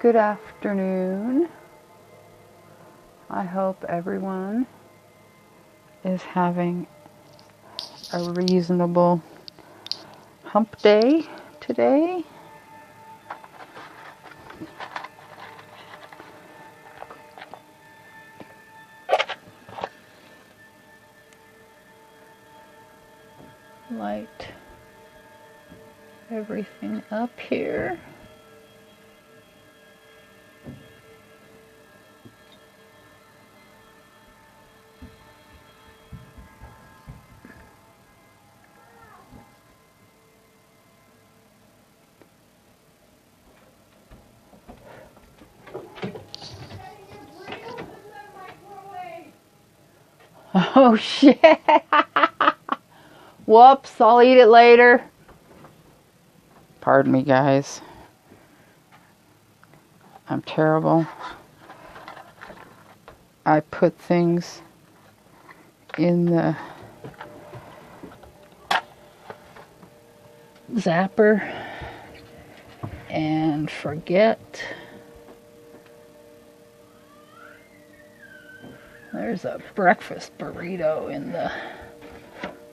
Good afternoon. I hope everyone is having a reasonable hump day today. Light everything up here. Oh shit! Whoops, I'll eat it later. Pardon me, guys. I'm terrible. I put things in the zapper and forget. There's a breakfast burrito in the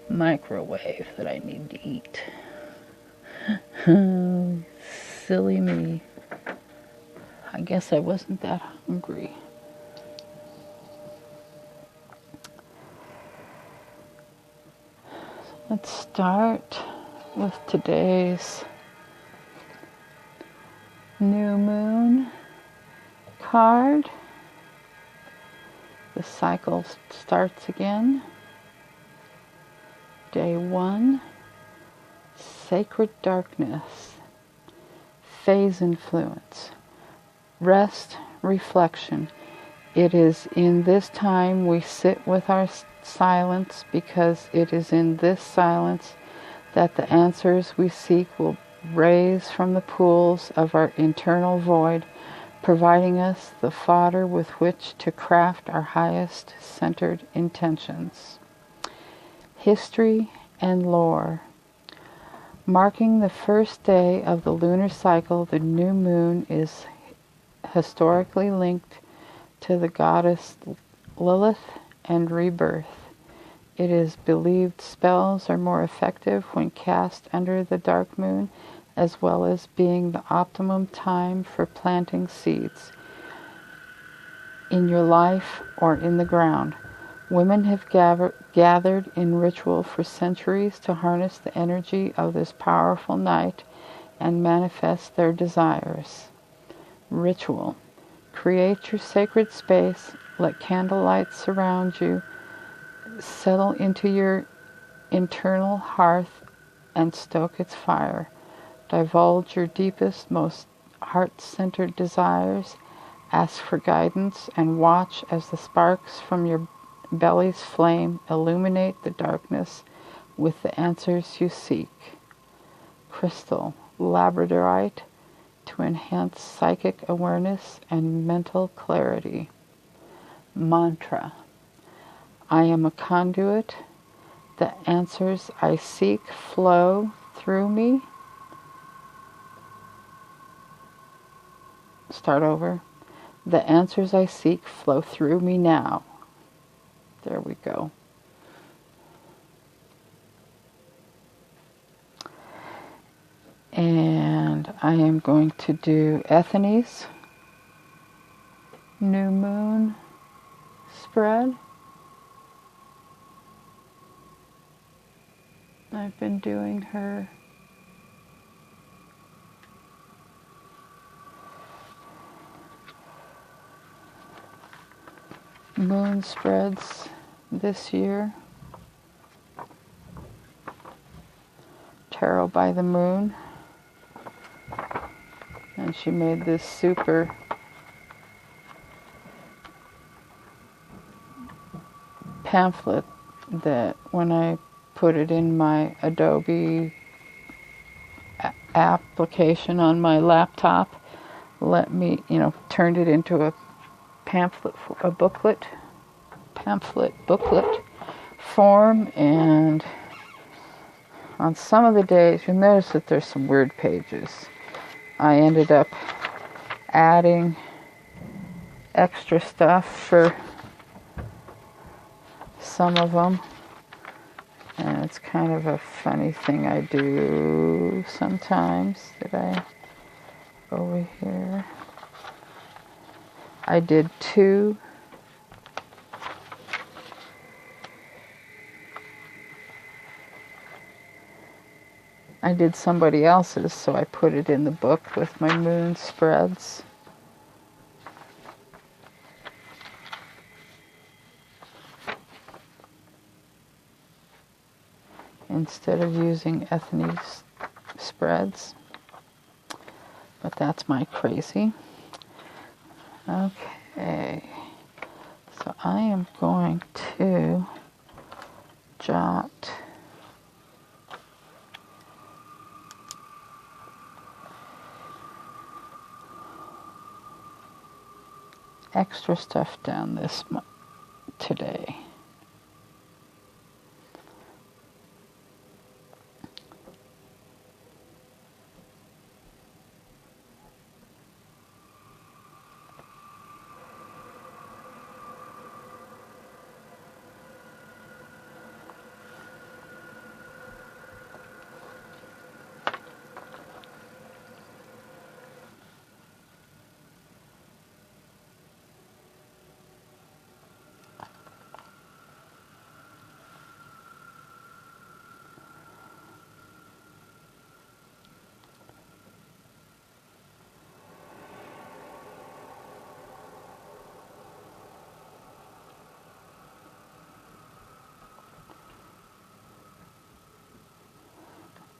microwave that I need to eat. Silly me. I guess I wasn't that hungry. Let's start with today's new moon card. The cycle starts again. Day 1, Sacred Darkness, Phase Influence, Rest, Reflection. It is in this time we sit with our silence, because it is in this silence that the answers we seek will raise from the pools of our internal void, providing us the fodder with which to craft our highest centered intentions. History and lore. Marking the first day of the lunar cycle, the new moon is historically linked to the goddess Lilith and rebirth. It is believed spells are more effective when cast under the dark moon, as well as being the optimum time for planting seeds in your life or in the ground. Women have gathered in ritual for centuries to harness the energy of this powerful night and manifest their desires. Ritual. Create your sacred space, let candlelight surround you, settle into your internal hearth and stoke its fire. Divulge your deepest, most heart-centered desires, ask for guidance, and watch as the sparks from your belly's flame illuminate the darkness with the answers you seek. Crystal, labradorite, to enhance psychic awareness and mental clarity. Mantra. I am a conduit. The answers I seek flow through me. Start over. The answers I seek flow through me now. There we go. And I am going to do Ethony's new moon spread. I've been doing her moon spreads this year. Tarot by the Moon. And she made this super pamphlet that when I put it in my Adobe application on my laptop, let me, turned it into a pamphlet, booklet form. And on some of the days, you'll notice that there's some weird pages. I ended up adding extra stuff for some of them. And it's kind of a funny thing I do sometimes. Did I over here? I did 2. I did somebody else's, so I put it in the book with my moon spreads. Instead of using Ethony's spreads. But that's my crazy. Okay. So I am going to jot extra stuff down this today.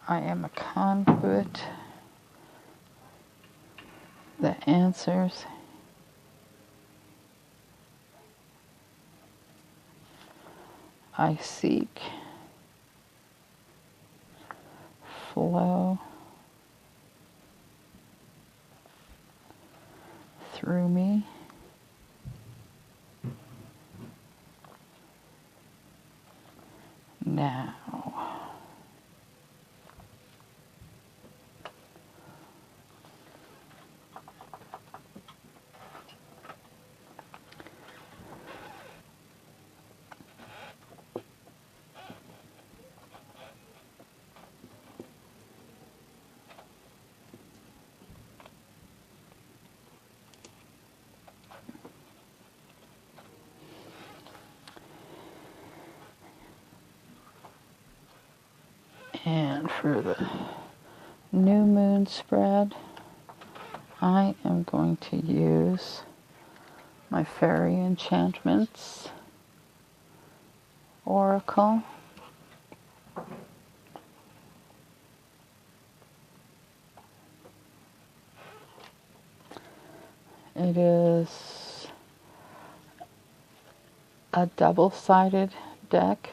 I am a conduit that answers. I seek flow through me. Now. And for the new moon spread, I am going to use my Faerie Enchantments Oracle. It is a double-sided deck.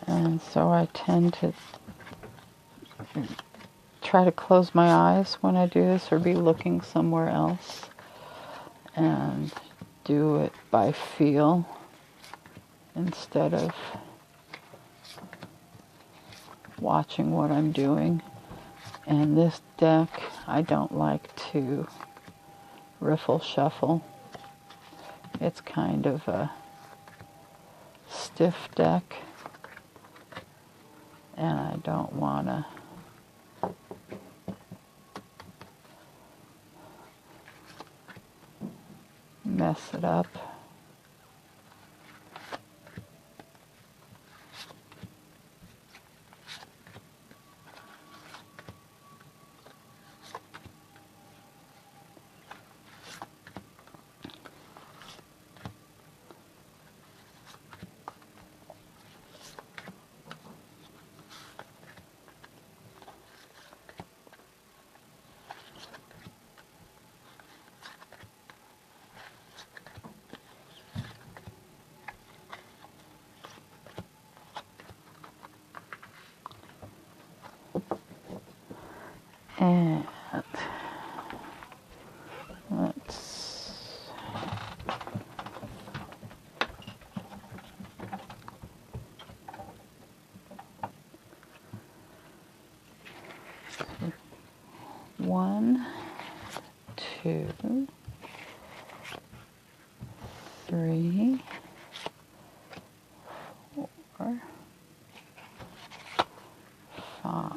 And so I tend to try to close my eyes when I do this or be looking somewhere else and do it by feel instead of watching what I'm doing. And this deck, I don't like to riffle shuffle. It's kind of a stiff deck. And I don't want to mess it up. And let's 2, 3, 4, 5.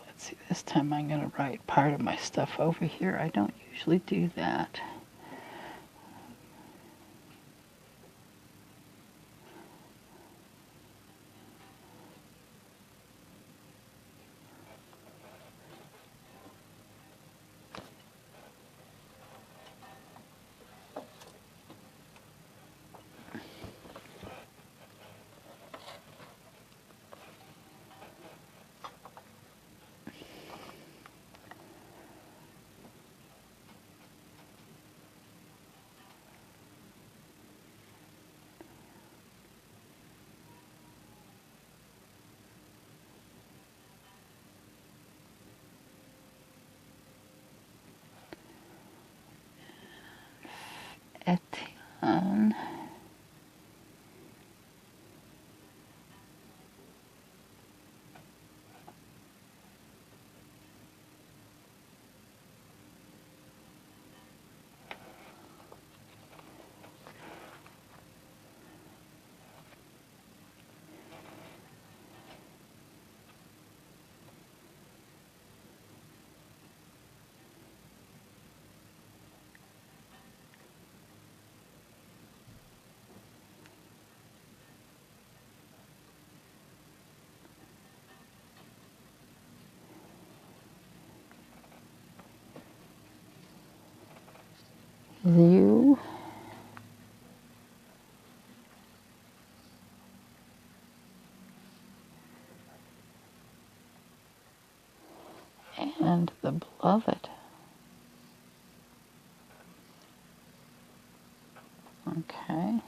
Let's see, this time I'm going to write part of my stuff over here. I don't usually do that. Ethony. You and the beloved. Okay.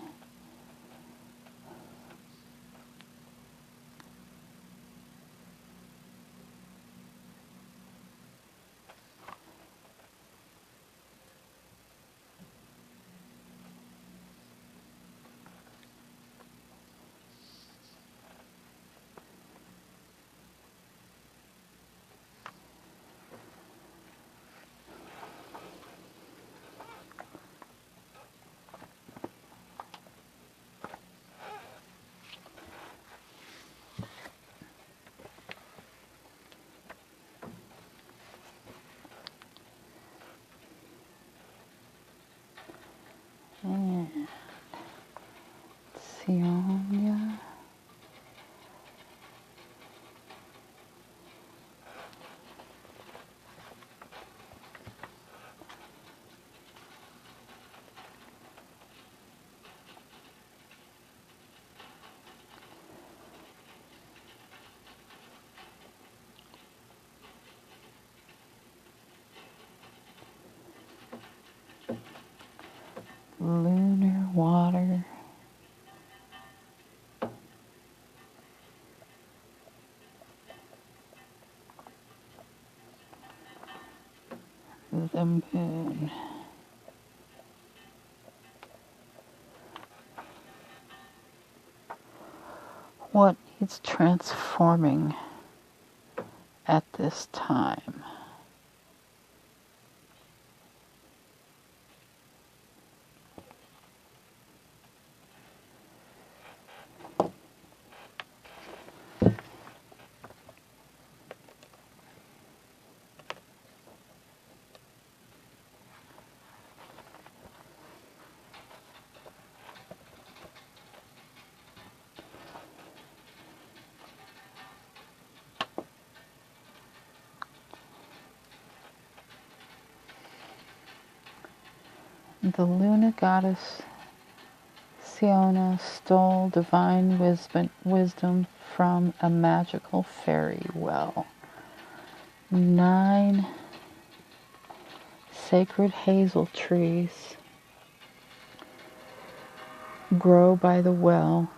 And Sionia. Lunar water. The moon. What needs transforming at this time? The Lunar goddess Siona stole divine wisdom from a magical fairy well. 9 sacred hazel trees grow by the well,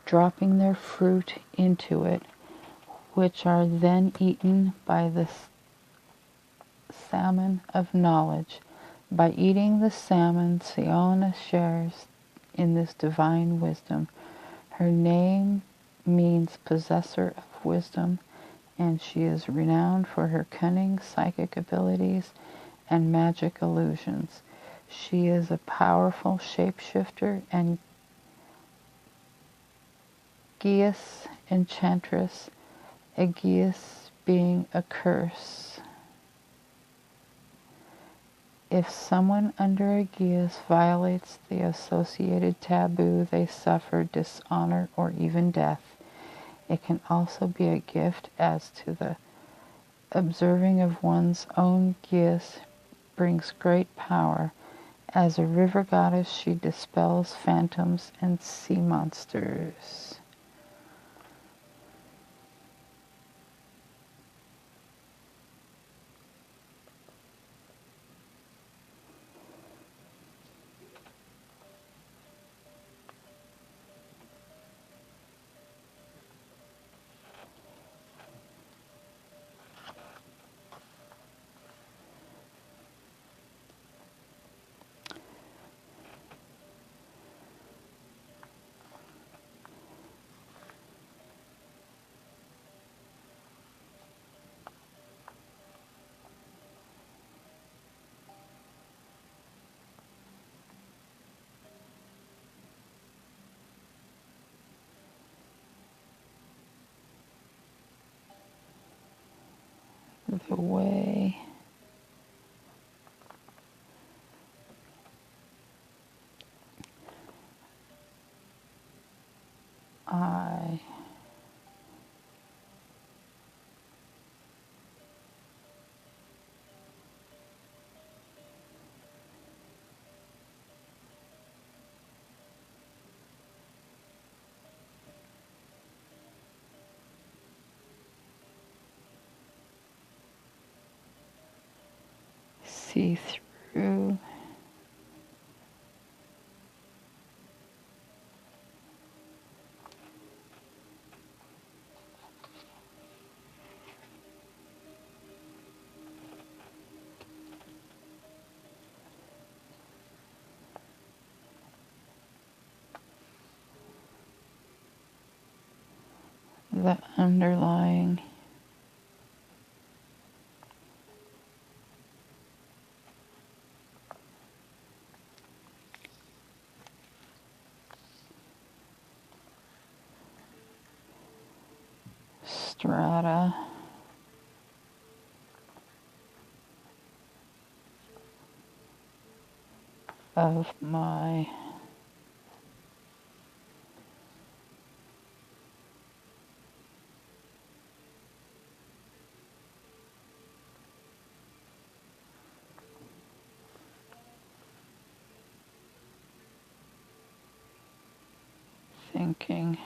dropping their fruit into it, which are then eaten by the salmon of knowledge. By eating the salmon, Siona shares in this divine wisdom. Her name means possessor of wisdom, and she is renowned for her cunning psychic abilities and magic illusions. She is a powerful shapeshifter and Geas enchantress, a Geas being a curse. If someone under a Geas violates the associated taboo, they suffer dishonor or even death. It can also be a gift, as to the observing of one's own Geas brings great power. As a river goddess, she dispels phantoms and sea monsters. The way I see through the underlying strata of my thinking.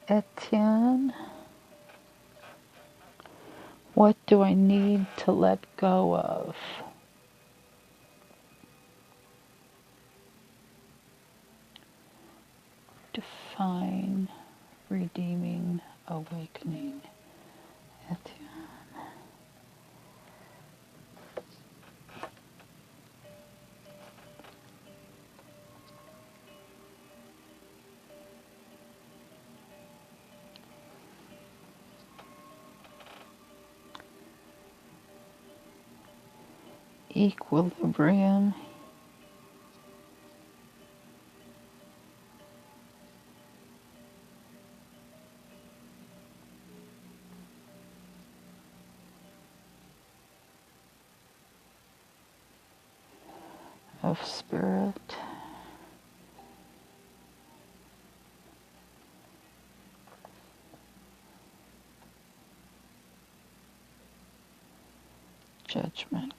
Etienne, what do I need to let go of? Define redeeming awakening. Etienne. Equilibrium. of spirit. Judgment.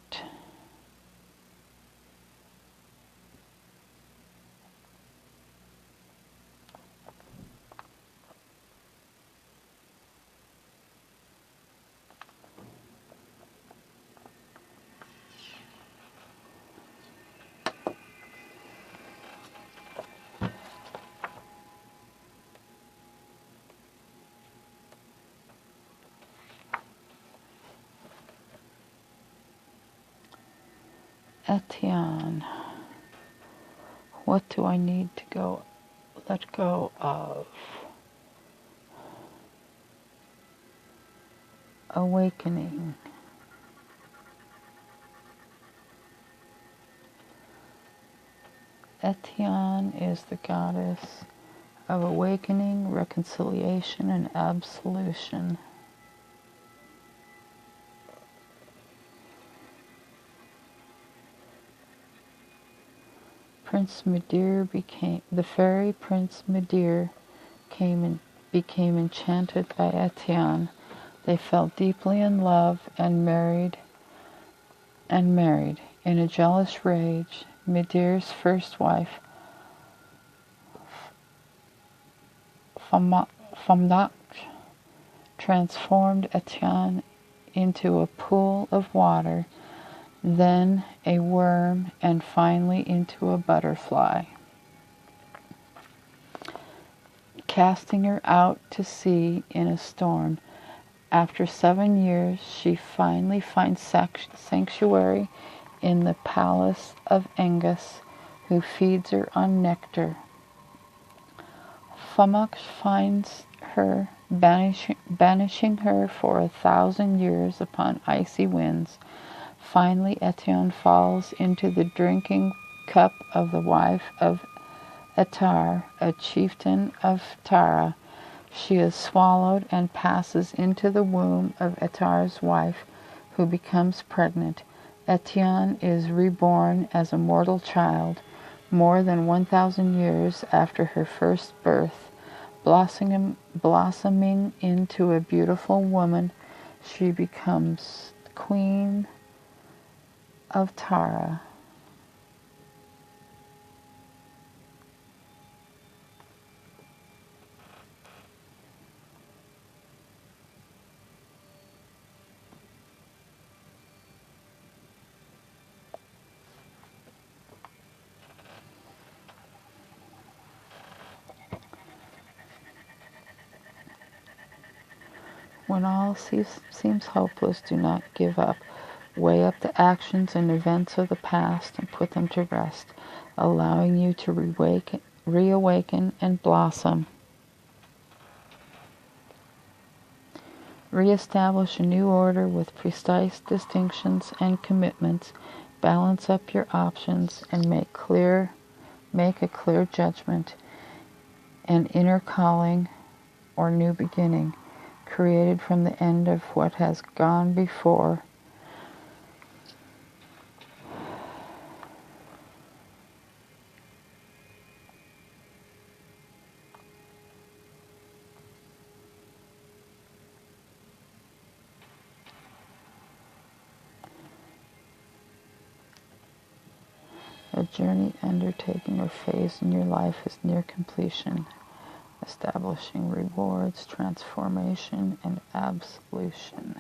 Etienne, what do I need to let go of? Awakening. Etienne is the goddess of awakening, reconciliation, and absolution. The fairy Prince Midir became enchanted by Etienne. They fell deeply in love and married. In a jealous rage, Midir's first wife, Famnak, transformed Etienne into a pool of water, then a worm, and finally into a butterfly. Casting her out to sea in a storm, after 7 years, she finally finds sanctuary in the palace of Angus, who feeds her on nectar. Famok finds her, banishing her for 1,000 years upon icy winds. Finally, Etienne falls into the drinking cup of the wife of Etar, a chieftain of Tara. She is swallowed and passes into the womb of Etar's wife, who becomes pregnant. Etienne is reborn as a mortal child, more than 1,000 years after her first birth. Blossoming into a beautiful woman, she becomes Queen of Tara. When all seems hopeless, do not give up. Weigh up the actions and events of the past and put them to rest, allowing you to reawaken and blossom. Reestablish a new order with precise distinctions and commitments. Balance up your options and make a clear judgment. An inner calling or new beginning, created from the end of what has gone before. A journey, undertaking, or phase in your life is near completion, establishing rewards, transformation, and absolution.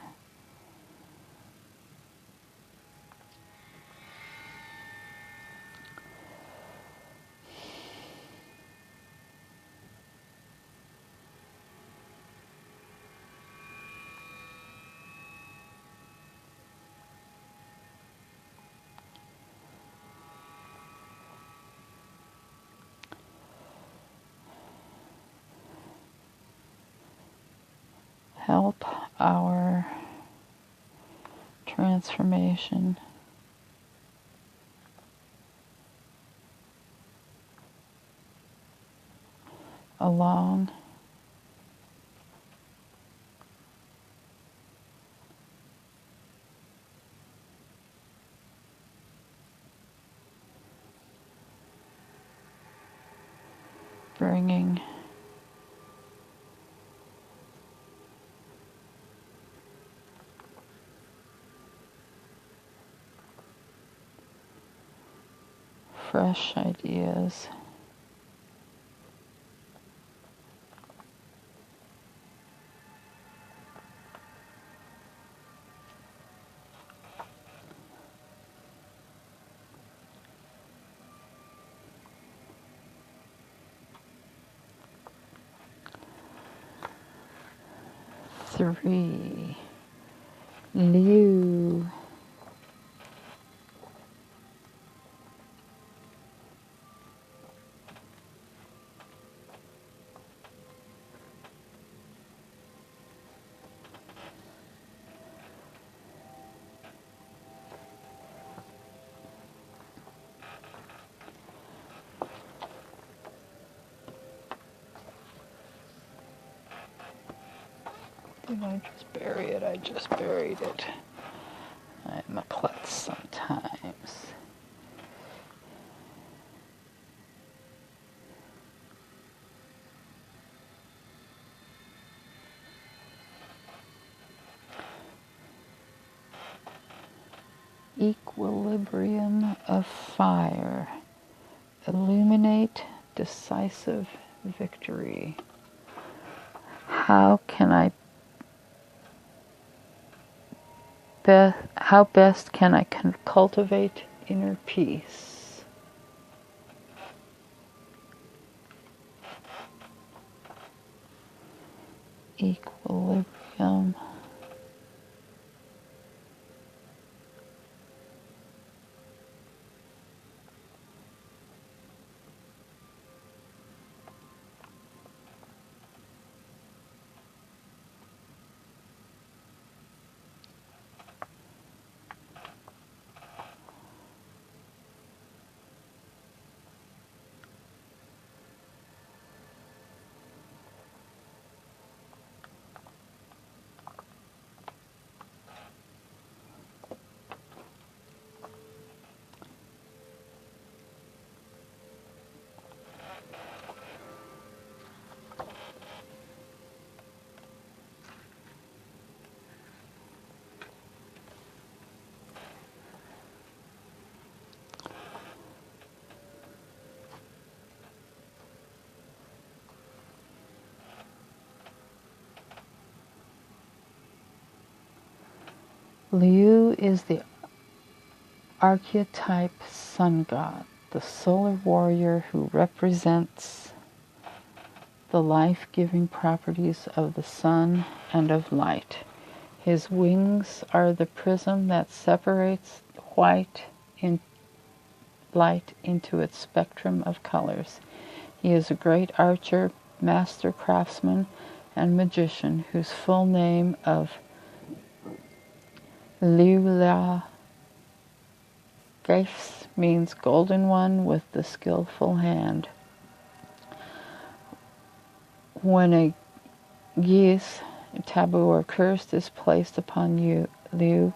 Help our transformation along bringing fresh ideas. Three, Liu. Did I just bury it? I just buried it. I'm a klutz sometimes. Equilibrium of fire. Illuminate decisive victory. How best can I cultivate inner peace? Equilibrium. Liu is the archetype sun god, the solar warrior who represents the life-giving properties of the sun and of light. His wings are the prism that separates light into its spectrum of colors. He is a great archer, master craftsman, and magician whose full name of Liu Geis means golden one with the skillful hand. When a geese, taboo or cursed, is placed upon Liu,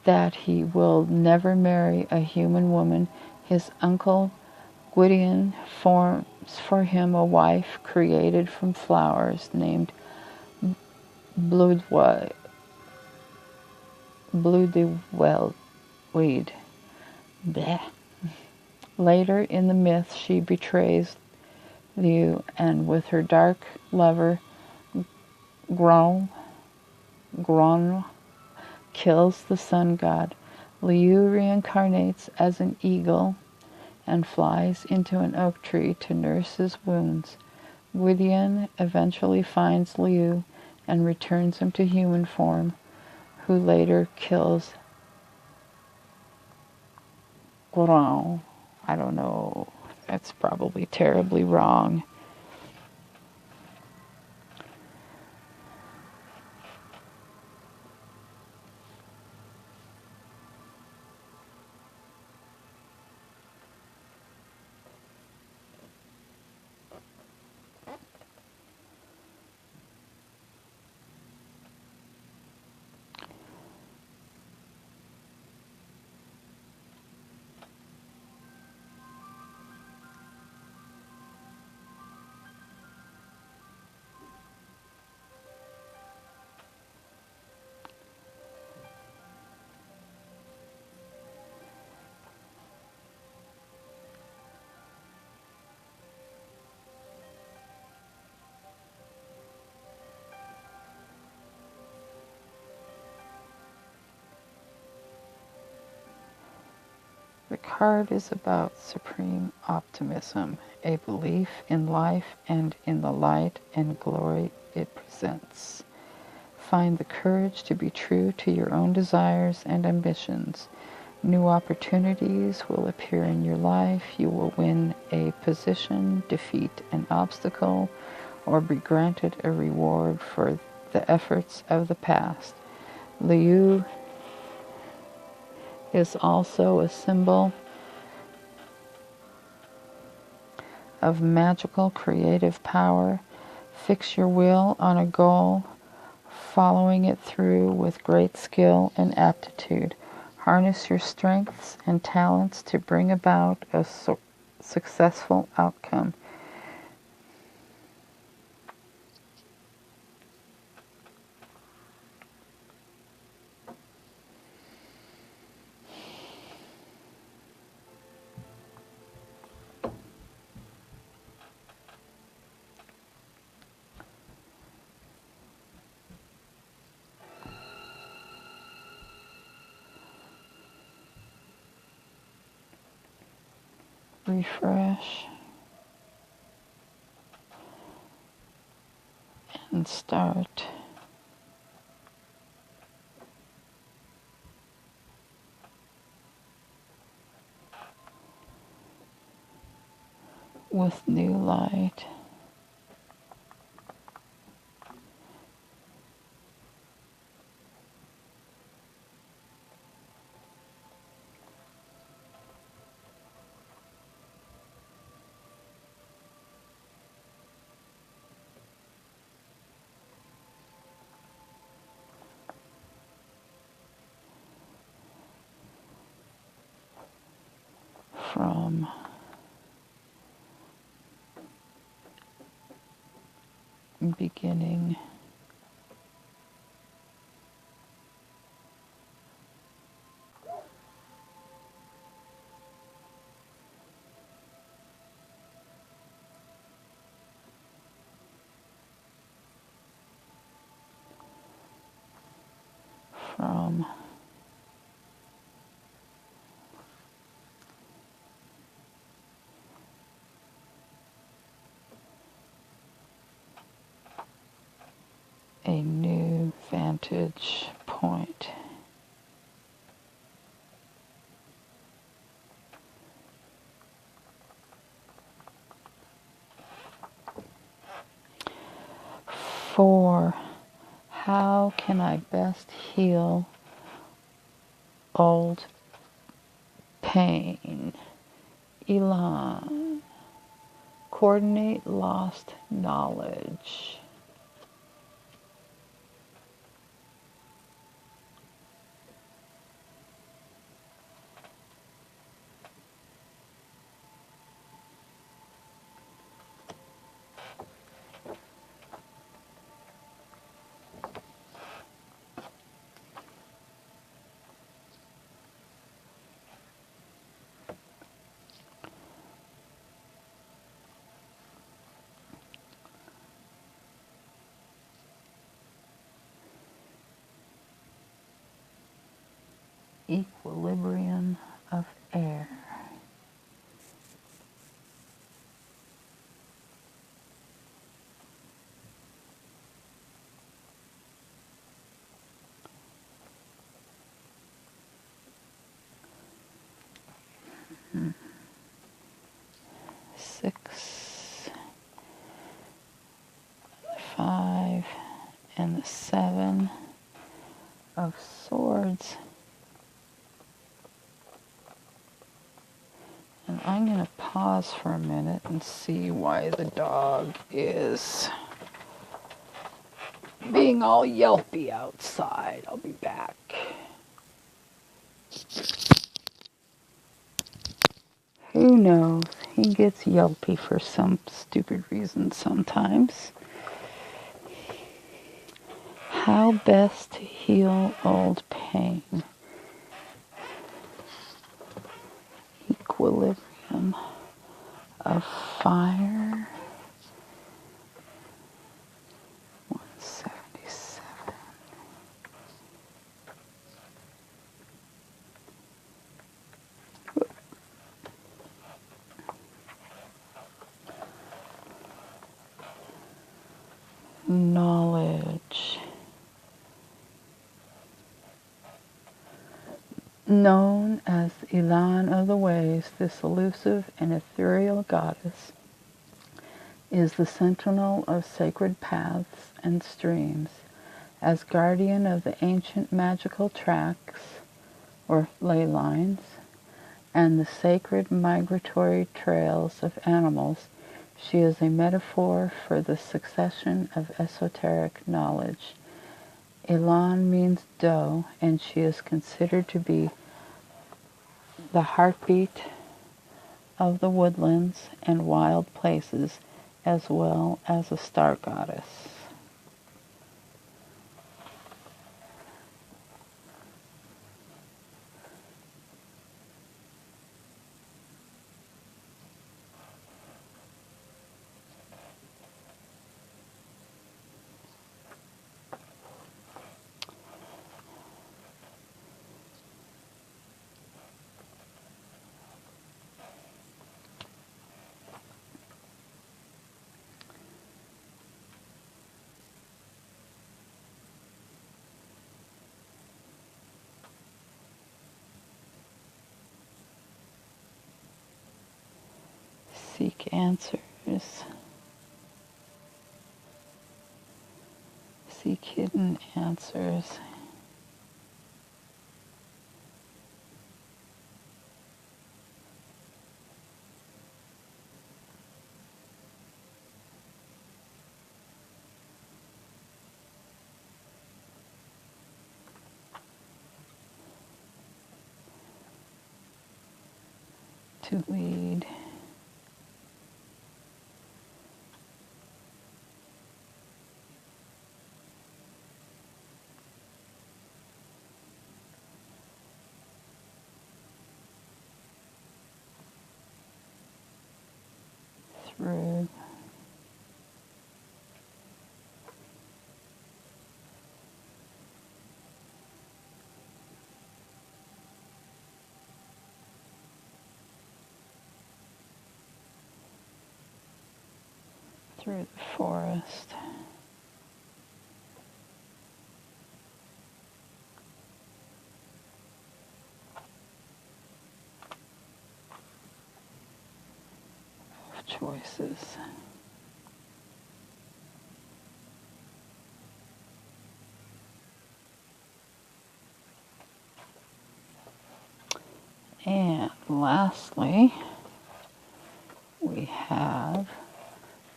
that he will never marry a human woman, his uncle Gwydion forms for him a wife created from flowers named Bloodweed. Later in the myth, she betrays Liu and with her dark lover Gron kills the sun god. Liu reincarnates as an eagle and flies into an oak tree to nurse his wounds. Gwydion eventually finds Liu and returns him to human form, who later kills Gron. I don't know. That's probably terribly wrong. The card is about supreme optimism, a belief in life and in the light and glory it presents. Find the courage to be true to your own desires and ambitions. New opportunities will appear in your life. You will win a position, defeat an obstacle, or be granted a reward for the efforts of the past. Liu is also a symbol of magical creative power. Fix your will on a goal, following it through with great skill and aptitude. Harness your strengths and talents to bring about a successful outcome. Refresh and start. With new light. From beginning from a new vantage point. Four, how can I best heal old pain? Elan, coordinate lost knowledge. Equilibrium of air. Six, 5, and the 7 of Swords. And I'm going to pause for a minute and see why the dog is being all yelpy outside. I'll be back. Who knows? He gets yelpy for some stupid reason sometimes. How best to heal old pain? Equilibrium of fire. 177. knowledge. Known as Elan of the Ways, this elusive and ethereal goddess is the sentinel of sacred paths and streams, as guardian of the ancient magical tracks, or ley lines, and the sacred migratory trails of animals. She is a metaphor for the succession of esoteric knowledge. Elan means doe, and she is considered to be the heartbeat of the woodlands and wild places, as well as a star goddess. Seek answers. Seek hidden answers. To lead. Through the forest. Of choices. And lastly, we have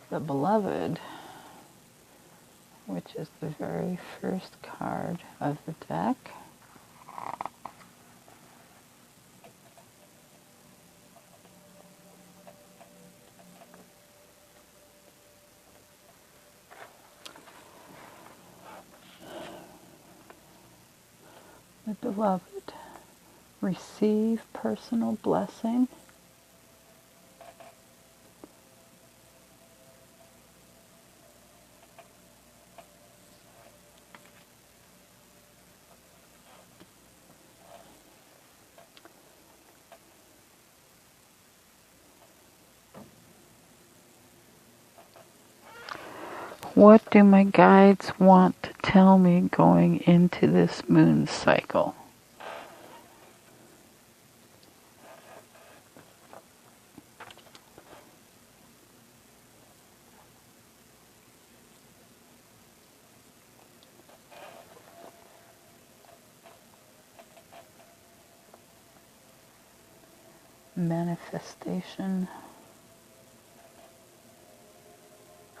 the Beloved, which is the very first card of the deck. The Beloved, receive personal blessing. What do my guides want to tell me going into this moon cycle? Manifestation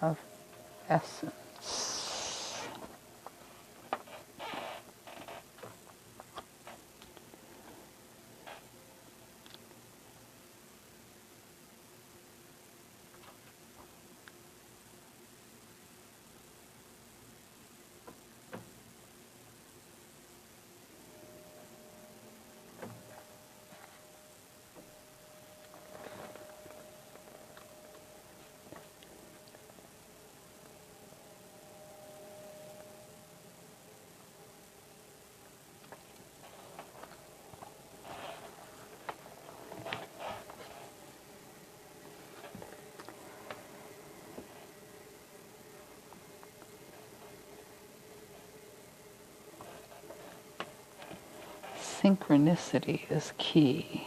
of essence. synchronicity is key.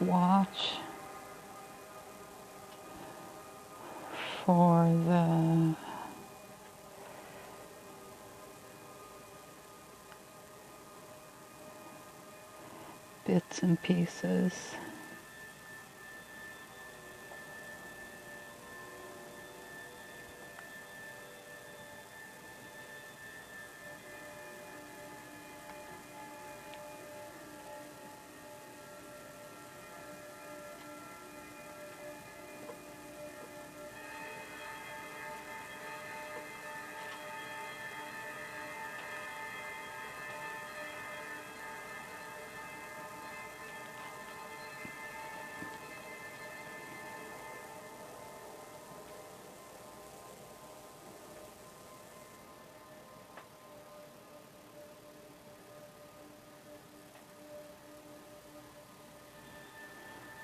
Watch for the bits and pieces.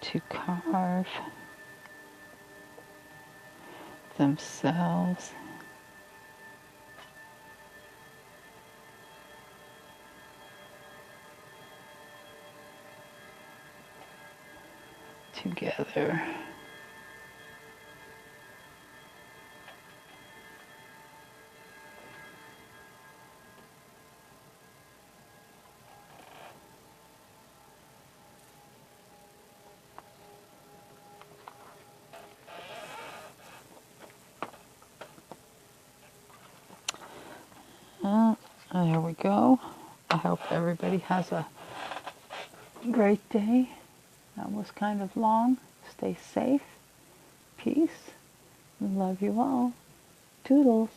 To carve themselves together. There we go. I hope everybody has a great day. That was kind of long. Stay safe. Peace. Love you all. Toodles.